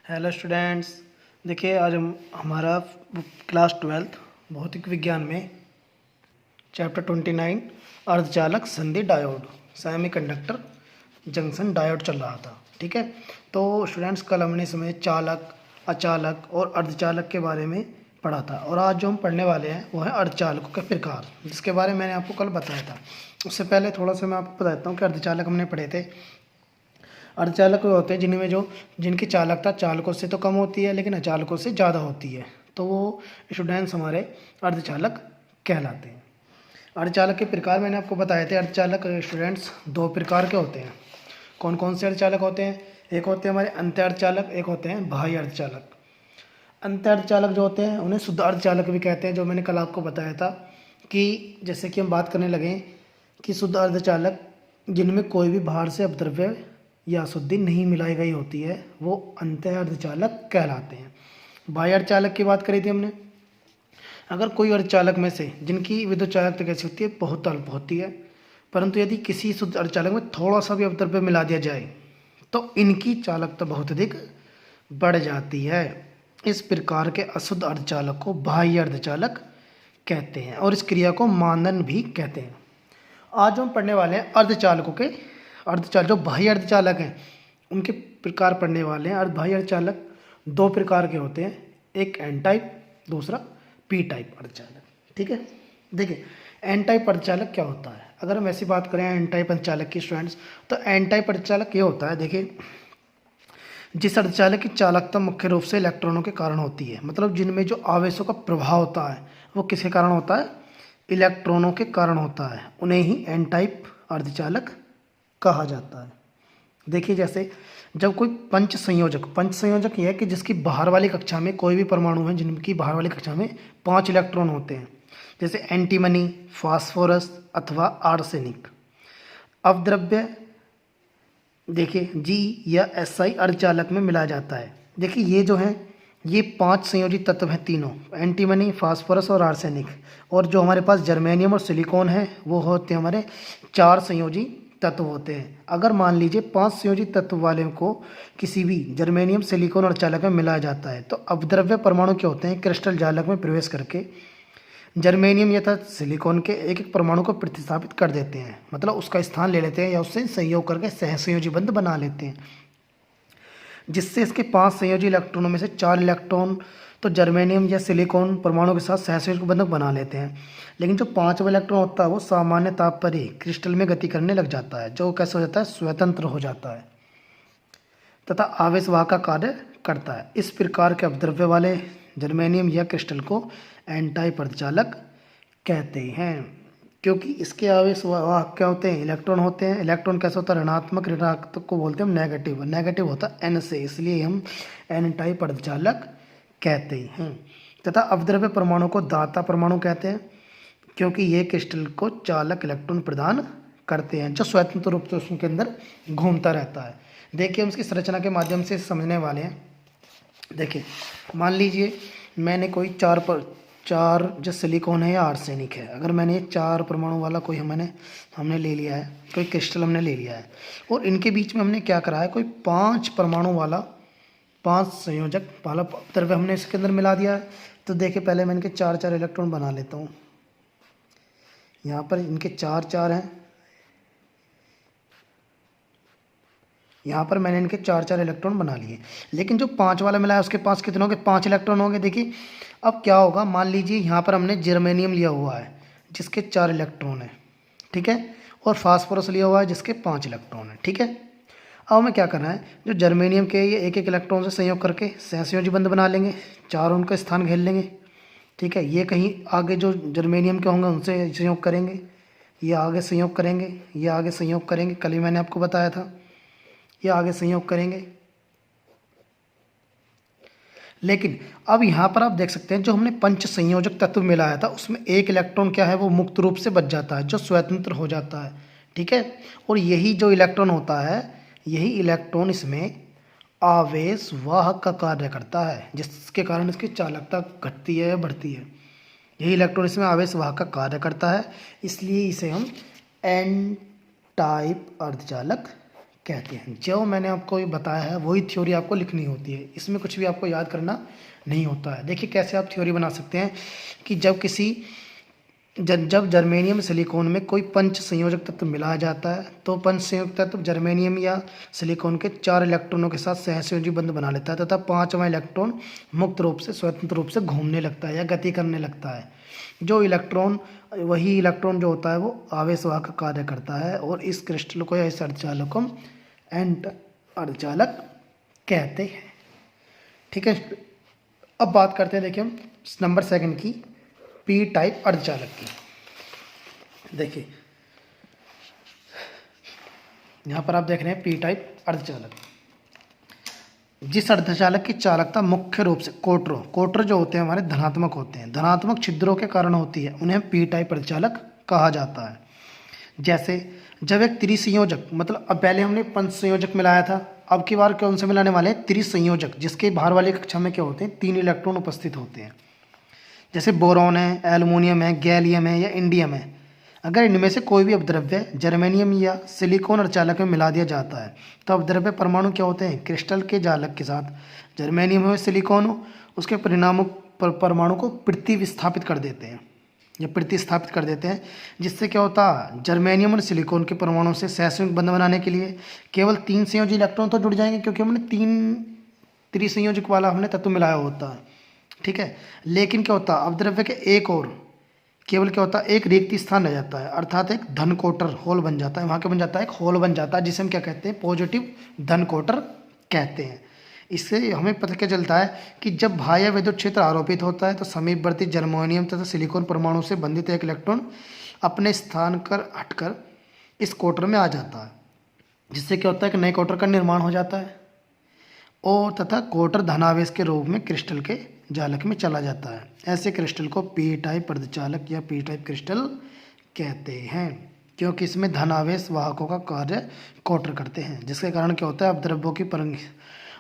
Hello students. देखिए आज हमारा क्लास 12 भौतिक विज्ञान में चैप्टर 29 अर्धचालक संधि डायोड सेमीकंडक्टर जंक्शन डायोड चल रहा था। ठीक है, तो स्टूडेंट्स कल हमने इसमें चालक, अचालक और अर्धचालक के बारे में पढ़ा था, और आज जो हम पढ़ने वाले हैं वो है अर्धचालकों के प्रकार, जिसके बारे में मैंने आपको कल बताया था। उससे पहले थोड़ा सा मैं आपको बताता हूँ कि अर्धचालक हमने पढ़े थे। अर्धचालक वे होते हैं जिनकी चालकता चालकों से तो कम होती है लेकिन अचालकों से ज़्यादा होती है, तो वो स्टूडेंट्स हमारे अर्धचालक कहलाते हैं। अर्धचालक के प्रकार मैंने आपको बताए थे। अर्धचालक स्टूडेंट्स दो प्रकार के होते हैं। कौन कौन से अर्धचालक होते हैं? एक होते हैं हमारे अंत्य अर्धचालक, एक होते हैं बाह्य अर्धचालक। अंत्य अर्धचालक जो होते हैं उन्हें शुद्ध अर्धचालक भी कहते हैं, जो मैंने कल आपको बताया था कि जैसे कि हम बात करने लगे कि शुद्ध अर्धचालक जिनमें कोई भी बाहर से अपद्रव्य या अशुद्धि नहीं मिलाई गई होती है वो अंत्य अर्धचालक कहलाते हैं। बाह्य अर्धचालक की बात करी थी हमने। अगर कोई अर्धचालक में से जिनकी विद्युत चालकता कैसी होती है, बहुत अल्प होती है, परंतु यदि किसी शुद्ध अर्धचालक में थोड़ा सा भी अपद्रव्य मिला दिया जाए तो इनकी चालकता बहुत अधिक बढ़ जाती है। इस प्रकार के अशुद्ध अर्धचालक को बाह्य अर्धचालक कहते हैं और इस क्रिया को मानन भी कहते हैं। आज हम पढ़ने वाले हैं अर्धचालकों के अर्धचालक। जो बाह्य अर्धचालक हैं उनके प्रकार पढ़ने वाले हैं। बाह्य अर्धचालक दो प्रकार के होते हैं, एक एन टाइप, दूसरा पी टाइप अर्धचालक। ठीक है, देखिए एन टाइप अर्धचालक क्या होता है। अगर हम ऐसी बात करें एन टाइप अर्धचालक की स्टूडेंट्स, तो एन टाइप अर्धचालक ये होता है, देखिए जिस अर्धचालक की चालकता मुख्य रूप से इलेक्ट्रॉनों के कारण होती है, मतलब जिनमें जो आवेशों का प्रभाव होता है वो किसके कारण होता है? इलेक्ट्रॉनों के कारण होता है, उन्हें ही एन टाइप अर्धचालक कहा जाता है। देखिए जैसे जब कोई पंच संयोजक यह है कि जिसकी बाहर वाली कक्षा में कोई भी परमाणु है जिनकी बाहर वाली कक्षा में 5 इलेक्ट्रॉन होते हैं, जैसे एंटीमनी, फास्फोरस अथवा आर्सेनिक। अपद्रव्य देखिए जी या एसआई अर्धचालक में मिलाया जाता है। देखिए ये जो है ये 5 संयोजी तत्व हैं तीनों, एंटीमनी, फास्फोरस और आर्सेनिक। और जो हमारे पास जर्मेनियम और सिलिकॉन है वो होते हैं हमारे 4 संयोजी तत्व होते हैं। अगर मान लीजिए 5 संयोजी तत्व वाले को किसी भी जर्मेनियम, सिलिकॉन और चालक में मिलाया जाता है तो अपद्रव्य परमाणु क्या होते हैं? क्रिस्टल जालक में प्रवेश करके जर्मेनियम या सिलिकॉन के एक एक परमाणु को प्रतिस्थापित कर देते हैं, मतलब उसका स्थान ले लेते हैं या उससे संयोग करके सहसंयोजी बंध बना लेते हैं, जिससे इसके 5 संयोजी इलेक्ट्रॉनों में से 4 इलेक्ट्रॉन तो जर्मेनियम या सिलिकॉन परमाणु के साथ सहसंयोजी बंधक बना लेते हैं। लेकिन जो 5वां इलेक्ट्रॉन होता है वो सामान्य ताप पर ही क्रिस्टल में गति करने लग जाता है, जो कैसे हो जाता है? स्वतंत्र हो जाता है तथा आवेशवाह का कार्य करता है। इस प्रकार के अपद्रव्य वाले जर्मेनियम या क्रिस्टल को एन टाइप अर्धचालक कहते हैं, क्योंकि इसके आवेशवाह क्या होते हैं? इलेक्ट्रॉन होते हैं। इलेक्ट्रॉन कैसे होता है? ऋणात्मक को बोलते हैं हम नेगेटिव होता है एन से, इसलिए हम एन टाइप अर्धचालक कहते हैं। तथा अपद्रव्य परमाणु को दाता परमाणु कहते हैं, क्योंकि ये क्रिस्टल को चालक इलेक्ट्रॉन प्रदान करते हैं जो स्वतंत्र रूप से उसके अंदर घूमता रहता है। देखिए हम इसकी संरचना के माध्यम से समझने वाले हैं। देखिए मान लीजिए मैंने कोई चार जो सिलिकॉन है या आर्सेनिक है, अगर मैंने 4 परमाणु वाला कोई हमने ले लिया है, कोई क्रिस्टल हमने ले लिया है, और इनके बीच में हमने क्या करा है? कोई 5 परमाणु वाला 5 संयोजक वाला द्रव्य हमने इसके अंदर मिला दिया है। तो देखिए पहले मैं इनके 4 इलेक्ट्रॉन बना लेता हूँ। यहाँ पर इनके 4 हैं, यहाँ पर मैंने इनके 4 इलेक्ट्रॉन बना लिए। लेकिन जो 5 वाला मिला है उसके पास कितने होंगे? 5 इलेक्ट्रॉन होंगे। देखिए अब क्या होगा, मान लीजिए यहाँ पर हमने जर्मेनियम लिया हुआ है जिसके 4 इलेक्ट्रॉन हैं, ठीक है, और फास्फोरस लिया हुआ है जिसके 5 इलेक्ट्रॉन हैं, ठीक है। अब हमें क्या करना है? जो जर्मेनियम के ये एक एक इलेक्ट्रॉन से संयोग करके सहसंयोजी बंध बना लेंगे, 4 उनका स्थान घेर लेंगे, ठीक है। ये कहीं आगे जो जर्मेनियम के होंगे उनसे संयोग करेंगे, ये आगे संयोग करेंगे, ये आगे संयोग करेंगे, कल ही मैंने आपको बताया था, ये आगे संयोग करेंगे। लेकिन अब यहाँ पर आप देख सकते हैं जो हमने पंच संयोजक तत्व मिलाया था उसमें एक इलेक्ट्रॉन क्या है? वो मुक्त रूप से बच जाता है, जो स्वतंत्र हो जाता है, ठीक है। और यही जो इलेक्ट्रॉन होता है, यही इलेक्ट्रॉन इसमें आवेश वाहक का कार्य करता है, जिसके कारण इसकी चालकता घटती है या बढ़ती है। यही इलेक्ट्रॉन इसमें आवेश वाहक का कार्य करता है, इसलिए इसे हम एन टाइप अर्धचालक कहते हैं। जो मैंने आपको ये बताया है वही थ्योरी आपको लिखनी होती है, इसमें कुछ भी आपको याद करना नहीं होता है। देखिए कैसे आप थ्योरी बना सकते हैं कि जब जर्मेनियम सिलिकॉन में कोई पंच संयोजक तत्व मिलाया जाता है तो पंच संयोजक तत्व जर्मेनियम या सिलिकॉन के 4 इलेक्ट्रॉनों के साथ सहसंयोजी बंध बना लेता है तथा 5वां इलेक्ट्रॉन मुक्त रूप से स्वतंत्र रूप से घूमने लगता है या गति करने लगता है। वही इलेक्ट्रॉन जो होता है वो आवेशवाहक का कार्य करता है और इस क्रिस्टल को या इस अर्धचालक को हम एंड अर्धचालक कहते हैं। ठीक है, अब बात करते हैं देखिए हम नंबर 2 की, पी टाइप अर्धचालक की। देखिए यहाँ पर आप देख रहे हैं पी टाइप अर्धचालक। जिस अर्धचालक की चालकता मुख्य रूप से कोटर जो होते हैं हमारे धनात्मक होते हैं, धनात्मक छिद्रों के कारण होती है, उन्हें पी टाइप अर्धचालक कहा जाता है। जैसे जब एक त्रिसंयोजक, मतलब अब पहले हमने पंच संयोजक मिलाया था, अब की बार कौन से मिलाने वाले हैं, त्रिसंयोजक, जिसके बाहर वाली कक्षा में क्या होते हैं, 3 इलेक्ट्रॉन उपस्थित होते हैं। जैसे बोरॉन है, एल्युमिनियम है, गैलियम है या इंडियम है। अगर इनमें से कोई भी अपद्रव्य जर्मेनियम या सिलिकॉन अर्धचालक में मिला दिया जाता है तो अपद्रव्य परमाणु क्या होते हैं, क्रिस्टल के जालक के साथ जर्मेनियम हो सिलिकॉन हो, उसके परिणामों परमाणु को प्रतिस्थापित कर देते हैं या प्रतिस्थापित कर देते हैं। जिससे क्या होता है, जर्मेनियम और सिलिकॉन के परमाणु से सहसंयोजक बंध बनाने के लिए केवल 3 संयोजी इलेक्ट्रॉन तो जुड़ जाएंगे, क्योंकि हमने 3 त्रिसंयोजक वाला हमने तत्व मिलाया होता है। ठीक है, लेकिन क्या होता है, अपद्रव्य के एक और केवल क्या होता है, एक रिक्त स्थान रह जाता है, अर्थात एक धन कोटर होल बन जाता है, वहाँ क्या बन जाता है, एक होल बन जाता है, जिसे हम क्या कहते हैं, पॉजिटिव धन कोटर कहते हैं। इससे हमें पता क्या चलता है कि जब बाह्य विद्युत क्षेत्र आरोपित होता है तो समीपवर्ती जर्मेनियम तथा सिलिकॉन परमाणु से बंधित एक इलेक्ट्रॉन अपने स्थान कर हटकर इस कोटर में आ जाता है, जिससे क्या होता है कि नए कोटर का निर्माण हो जाता है और तथा कोटर धनावेश के रूप में क्रिस्टल के जालक में चला जाता है। ऐसे क्रिस्टल को पी टाइप अर्धचालक या पी टाइप क्रिस्टल कहते हैं, क्योंकि इसमें धनावेश वाहकों का कार्य कोटर करते हैं, जिसके कारण क्या होता है,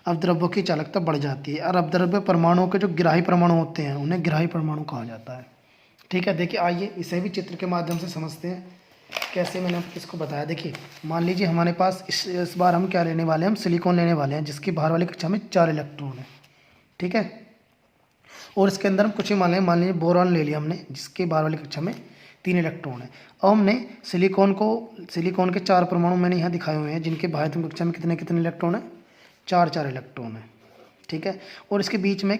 अपद्रव्यों की चालकता बढ़ जाती है और अपद्रव्य परमाणुओं के जो ग्राही परमाणु होते हैं उन्हें ग्राही परमाणु कहा जाता है। ठीक है, देखिए आइए इसे भी चित्र के माध्यम से समझते हैं कैसे मैंने इसको बताया। देखिए मान लीजिए हमारे पास इस बार हम क्या लेने वाले हैं, हम सिलिकॉन लेने वाले हैं, जिसकी बाहर वाली कक्षा में 4 इलेक्ट्रॉन है। ठीक है, और इसके अंदर हम कुछ ही मान लीजिए बोरॉन ले लिया हमने, जिसके बाहर वाली कक्षा में 3 इलेक्ट्रॉन है। अब हमने सिलिकॉन के 4 परमाणु मैंने यहाँ दिखाए हुए हैं, जिनके बाहर कक्षा में कितने कितने इलेक्ट्रॉन है, 4 इलेक्ट्रॉन है। ठीक है, और इसके बीच में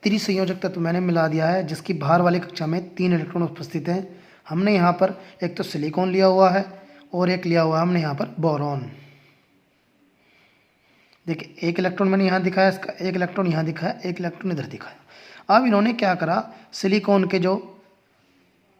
त्रिसंयोजक तत्व मैंने मिला दिया है, जिसकी बाहर वाली कक्षा में 3 इलेक्ट्रॉन उपस्थित हैं। हमने यहाँ पर एक तो सिलिकॉन लिया हुआ है और एक लिया हुआ है हमने यहाँ पर बोरॉन। देखिए 1 इलेक्ट्रॉन मैंने यहाँ दिखाया, इसका 1 इलेक्ट्रॉन यहाँ दिखाया, 1 इलेक्ट्रॉन इधर दिखाया। अब इन्होंने क्या करा, सिलिकॉन के जो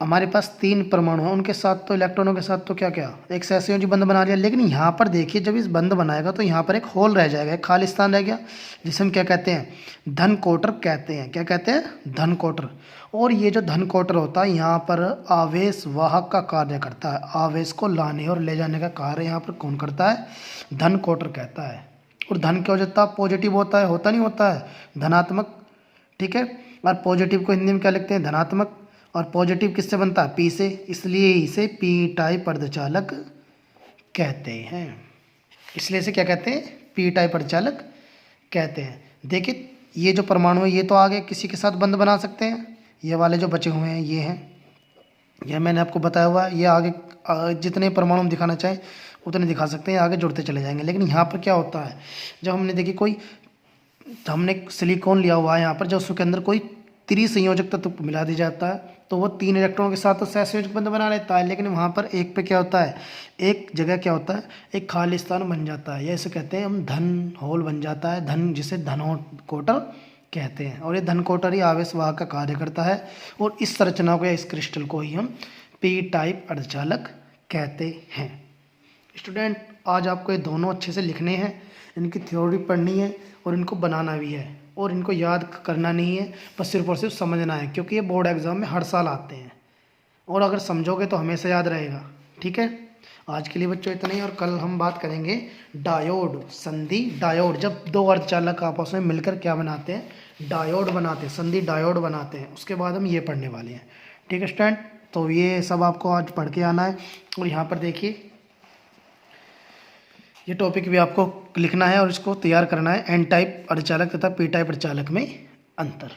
हमारे पास 3 परमाणु हैं उनके साथ तो इलेक्ट्रॉनों के साथ तो क्या क्या एक सहसंयोजी बंध बना लिया, लेकिन यहाँ पर देखिए जब इस बंध बनाएगा तो यहाँ पर एक होल रह जाएगा, एक खाली स्थान रह गया, जिसे हम क्या कहते हैं, धन कोटर कहते हैं। क्या कहते हैं, धन कोटर। और ये जो धन कोटर होता है यहाँ पर आवेश वाहक का कार्य करता है, आवेश को लाने और ले जाने का कार्य यहाँ पर कौन करता है, धन कोटर कहता है। और धन क्या हो जाता है, पॉजिटिव होता है, होता नहीं होता है, धनात्मक। ठीक है, और पॉजिटिव को हिंदी में क्या लिखते हैं, धनात्मक, और पॉजिटिव किससे बनता है, पी से, इसलिए इसे पी टाइप अर्धचालक कहते हैं। इसलिए इसे क्या कहते हैं, पी टाइप अर्धचालक कहते हैं। देखिए ये जो परमाणु है ये तो आगे किसी के साथ बंध बना सकते हैं, ये वाले जो बचे हुए हैं ये हैं, यह मैंने आपको बताया हुआ है, ये आगे जितने परमाणु हम दिखाना चाहें उतने दिखा सकते हैं, आगे जुड़ते चले जाएंगे। लेकिन यहाँ पर क्या होता है, जब हमने देखिए हमने सिलिकॉन लिया हुआ है यहाँ पर, जब उसके अंदर कोई त्रिसंयोजक तत्व मिला दिया जाता है तो वो 3 इलेक्ट्रॉनों के साथ तो सहसंयोजक बंध बना लेता है, लेकिन वहाँ पर एक पे क्या होता है, एक जगह क्या होता है, एक खाली स्थान बन जाता है, या इसे कहते हैं हम धन होल बन जाता है, धन, जिसे धन कोटर कहते हैं। और ये धन कोटर ही आवेश वाहक का कार्य करता है, और इस संरचना को या इस क्रिस्टल को ही हम पी टाइप अर्धचालक कहते हैं। स्टूडेंट आज आपको ये दोनों अच्छे से लिखने हैं, इनकी थ्योरी पढ़नी है और इनको बनाना भी है, और इनको याद करना नहीं है, बस सिर्फ और सिर्फ समझना है, क्योंकि ये बोर्ड एग्ज़ाम में हर साल आते हैं, और अगर समझोगे तो हमेशा याद रहेगा। ठीक है, आज के लिए बच्चों इतना ही, और कल हम बात करेंगे डायोड, संधि डायोड, जब 2 अर्धचालक आपस में मिलकर क्या बनाते हैं, डायोड बनाते हैं, संधि डायोड बनाते हैं, उसके बाद हम ये पढ़ने वाले हैं। ठीक है स्टूडेंट, तो ये सब आपको आज पढ़ के आना है। और यहाँ पर देखिए ये टॉपिक भी आपको लिखना है और इसको तैयार करना है। एन टाइप अर्धचालक तथा पी टाइप अर्धचालक में अंतर।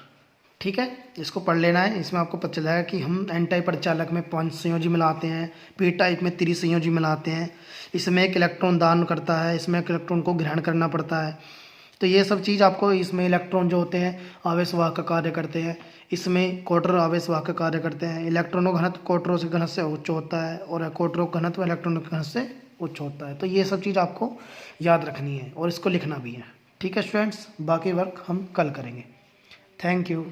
ठीक है, इसको पढ़ लेना है। इसमें आपको पता चलेगा कि हम एन टाइप अर्धचालक में 5 संयोजी मिलाते हैं, पी टाइप में 3 संयोजी मिलाते हैं। इसमें एक इलेक्ट्रॉन दान करता है, इसमें एक इलेक्ट्रॉन को ग्रहण करना पड़ता है। तो ये सब चीज़ आपको, इसमें इलेक्ट्रॉन जो होते हैं आवेशवाहक का कार्य करते हैं, इसमें क्वार्टर आवेशवाहक का कार्य करते हैं। इलेक्ट्रॉनों का घनत्व क्वार्टरों से घनत्व से उच्च होता है और क्वार्टरों का घनत्व इलेक्ट्रॉनों के घनत्व से उच्च होता है। तो ये सब चीज़ आपको याद रखनी है और इसको लिखना भी है। ठीक है स्टूडेंट्स, बाकी वर्क हम कल करेंगे। Thank you.